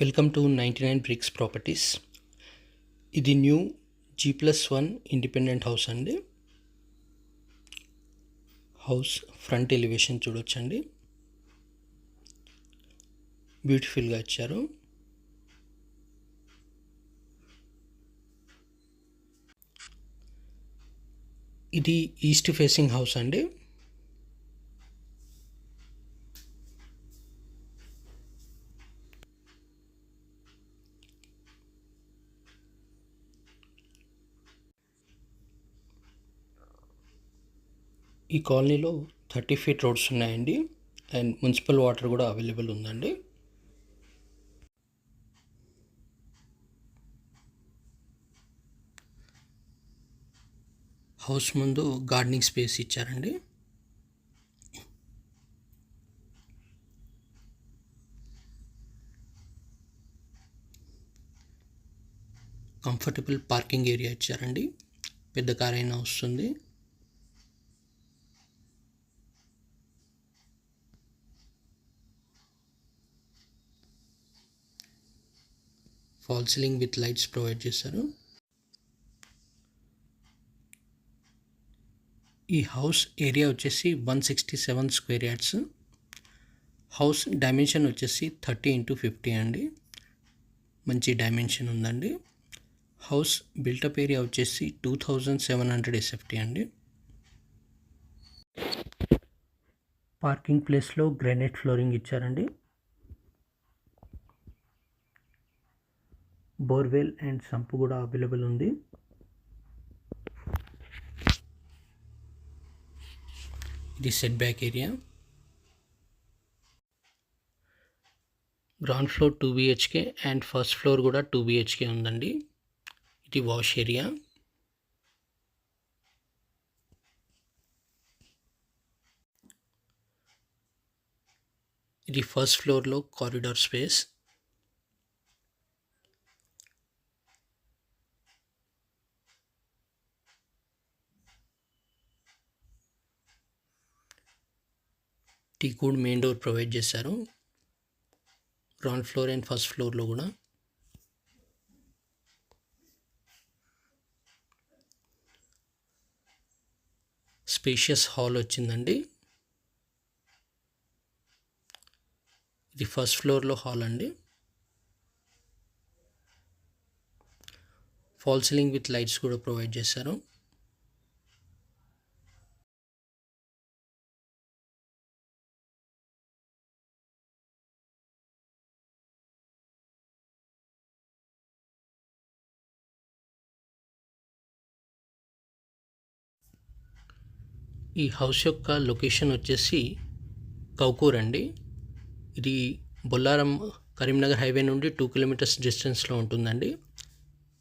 Welcome to 99 bricks properties. ఇది new G+1 independent house అండి. House front elevation చూడొచ్చండి, బ్యూటిఫుల్గా ఇచ్చారు. ఇది ఈస్ట్ ఫేసింగ్ హౌస్ అండి. ఈ కాలనీలో 30 ఫీట్ రోడ్స్ ఉన్నాయండి, అండ్ మున్సిపల్ వాటర్ కూడా అవైలబుల్ ఉందండి. హౌస్ ముందు గార్డెనింగ్ స్పేస్ ఇచ్చారండి. కంఫర్టబుల్ పార్కింగ్ ఏరియా ఇచ్చారండి, పెద్ద కార్ అయినా వస్తుంది. Fall ceiling with lights provide చేశారు. ఈ హౌస్ ఏరియా వచ్చేసి 167 స్క్వేర్ యార్డ్స్. హౌస్ డైమెన్షన్ వచ్చేసి 30x50 అండి, మంచి డైమెన్షన్ ఉందండి. హౌస్ బిల్టప్ ఏరియా వచ్చేసి 2700 SFT అండి. పార్కింగ్ ప్లేస్లో గ్రానైట్ ఫ్లోరింగ్ ఇచ్చారండి. బోర్వెల్ అండ్ సంప్ కూడా అవైలబుల్ ఉంది. ఇది set back area. Ground floor 2 BHK and first floor కూడా 2 BHK ఉందండి. ఇది వాష్ ఏరియా. ఇది ఫస్ట్ ఫ్లోర్లో corridor space. Teakwood main door provide చేశారు, గ్రౌండ్ ఫ్లోర్ అండ్ ఫస్ట్ ఫ్లోర్లో కూడా. స్పేషియస్ హాల్ వచ్చిందండి. ఇది ఫస్ట్ ఫ్లోర్లో హాల్ అండి. ఫాల్ సీలింగ్ విత్ లైట్స్ కూడా ప్రొవైడ్ చేశారు. ఈ హౌస్ యొక్క లొకేషన్ వచ్చేసి కౌకూర్ అండి. ఇది బొల్లారం కరీంనగర్ హైవే నుండి 2 కిలోమీటర్స్ డిస్టెన్స్లో ఉంటుందండి,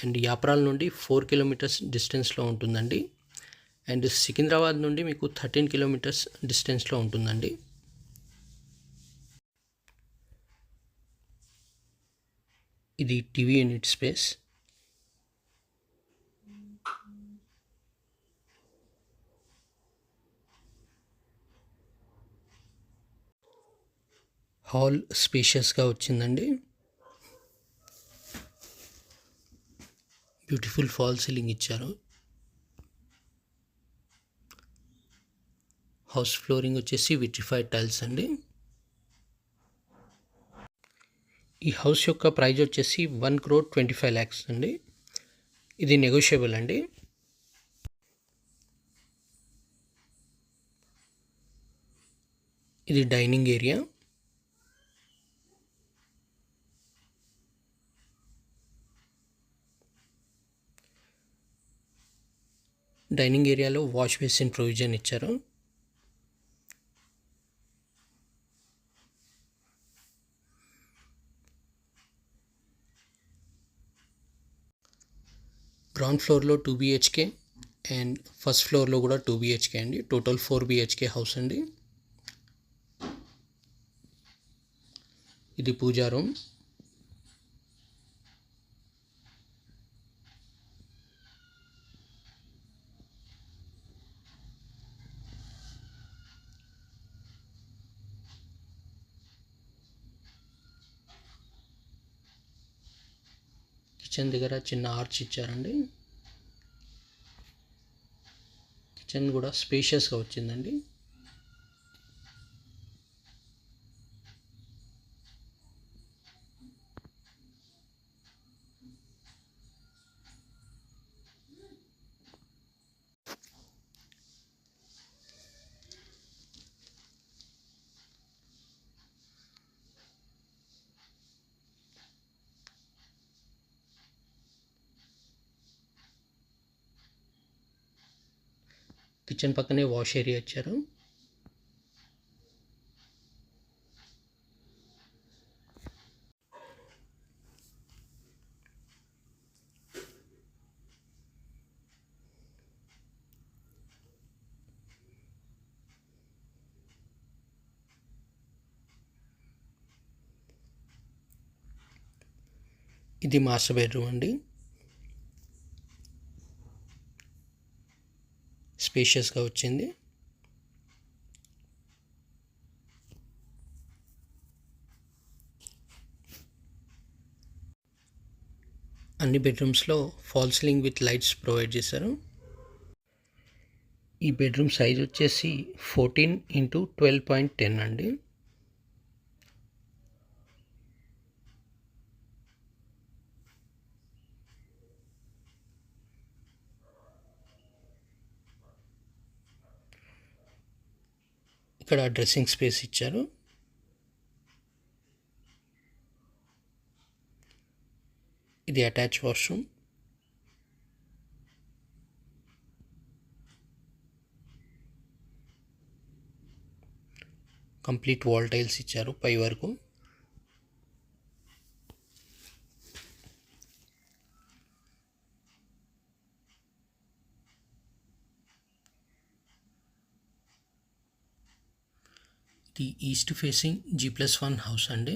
అండ్ యాప్రాల్ నుండి 4 కిలోమీటర్స్ డిస్టెన్స్లో ఉంటుందండి, అండ్ సికింద్రాబాద్ నుండి మీకు 13 కిలోమీటర్స్ డిస్టెన్స్లో ఉంటుందండి. ఇది టీవీ యూనిట్ స్పేస్. హాల్ స్పేషియస్గా వచ్చిందండి. బ్యూటిఫుల్ ఫాల్ సీలింగ్ ఇచ్చారు. హౌస్ ఫ్లోరింగ్ వచ్చేసి విట్రిఫైడ్ టైల్స్ అండి. ఈ హౌస్ యొక్క ప్రైస్ వచ్చేసి 1,25 lakhs అండి. ఇది నెగోషియబుల్ అండి. ఇది డైనింగ్ ఏరియా. డైనింగ్ ఏరియాలో వాష్ బేసిన్ ప్రొవిజన్ ఇచ్చారు. గ్రౌండ్ ఫ్లోర్లో 2 BHK అండ్ ఫస్ట్ ఫ్లోర్లో కూడా 2 BHK అండి. టోటల్ 4 BHK హౌస్ అండి. ఇది పూజా రూమ్. కిచెన్ దగ్గర చిన్న ఆర్చ్ ఇచ్చారండి. కిచెన్ కూడా స్పేషియస్గా వచ్చిందండి. కిచెన్ పక్కనే వాష్ ఏరియా ఇచ్చారు. ఇది మాస్టర్ బెడ్రూమ్ అండి. స్పేషియస్గా వచ్చింది. అన్ని బెడ్రూమ్స్లో fall ceiling with lights provide చేశారు. ఈ బెడ్రూమ్ సైజ్ వచ్చేసి 14x12.10 అండి. ఇక్కడ డ్రెస్సింగ్ స్పేస్ ఇచ్చారు. ఇది attach washroom. Complete wall tiles ఇచ్చారు పై వరకు. ఇది ఈస్ట్ ఫేసింగ్ G+1 హౌస్ అండి.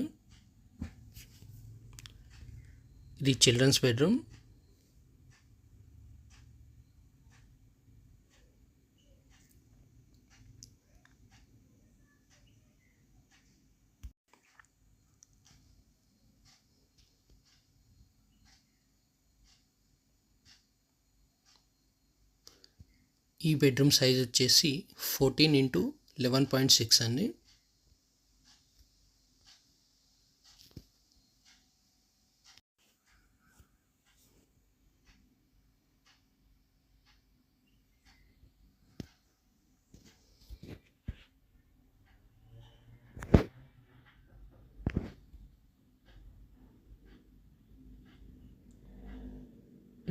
ఇది చిల్డ్రన్స్ బెడ్రూమ్. ఈ బెడ్రూమ్ సైజ్ వచ్చేసి 14x11.6 అండి.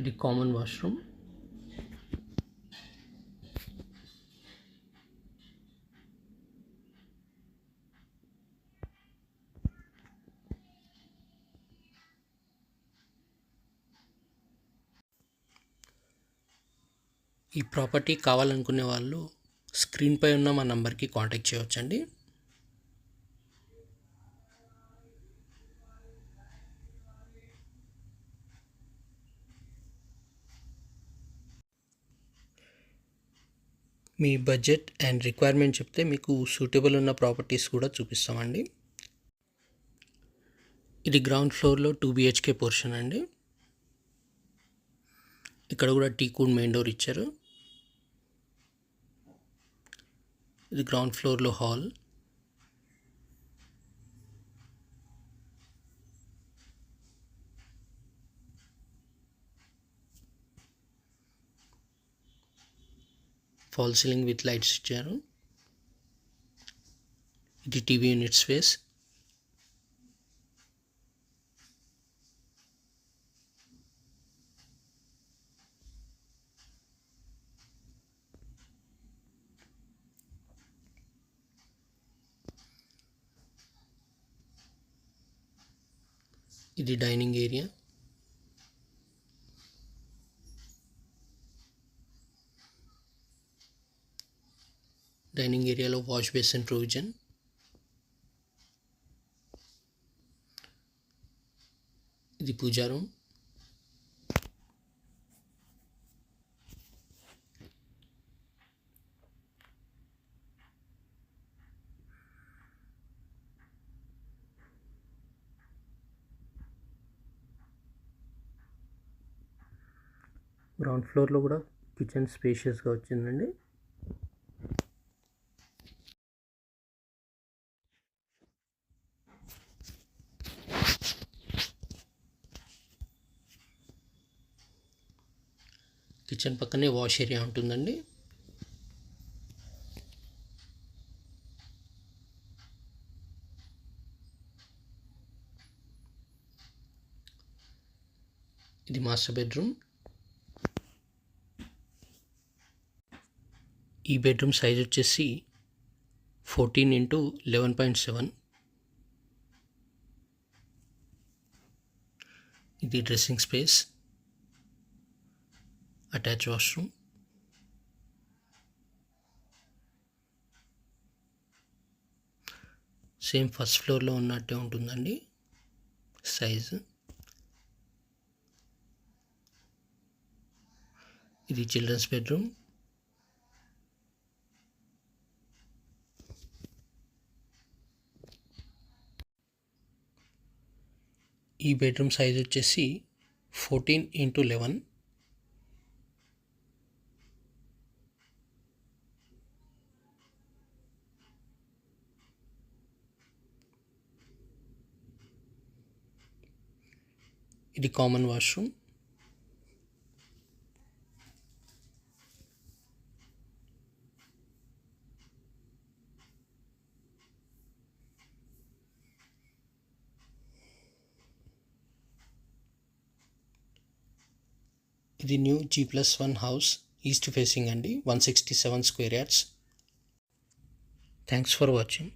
ఇది కామన్ వాష్రూమ్. ఈ ప్రాపర్టీ కావాలనుకునే వాళ్ళు స్క్రీన్పై ఉన్న మా నంబర్కి కాంటాక్ట్ చేయవచ్చండి. మీ బడ్జెట్ అండ్ రిక్వైర్మెంట్ చెప్తే మీకు సూటబుల్ ఉన్న ప్రాపర్టీస్ కూడా చూపిస్తామండి. ఇది గ్రౌండ్ ఫ్లోర్లో 2 BHK పోర్షన్ అండి. ఇక్కడ కూడా టీకూడ్ మెయిన్ డోర్ ఇచ్చారు. ఇది గ్రౌండ్ ఫ్లోర్లో hall. Fall ceiling with lights ఇచ్చారు. ఇది టీవీ యూనిట్ స్పేస్. ఇది డైనింగ్ ఏరియా. డైనింగ్ ఏరియాలో వాష్ బేసిన్ ప్రొవిజన్. ఇది పూజా రూమ్. గ్రౌండ్ ఫ్లోర్లో కూడా కిచెన్ స్పేషియస్గా వచ్చిందండి. కిచెన్ పక్కనే వాష్ ఏరియా ఉంటుందండి. ఇది మాస్టర్ బెడ్రూమ్. ఈ బెడ్రూమ్ సైజ్ వచ్చేసి 14x11.7. ఇది dressing space, attach washroom. Same first ఫ్లోర్లో ఉన్నట్టే ఉంటుందండి సైజు. ఇది చిల్డ్రన్స్ బెడ్రూమ్. ఈ బెడ్రూమ్ సైజ్ వచ్చేసి 14x11. ఇది కామన్ వాష్రూమ్. ఇది new G+1 house, east facing అండి, 167 square yards. Thanks for watching.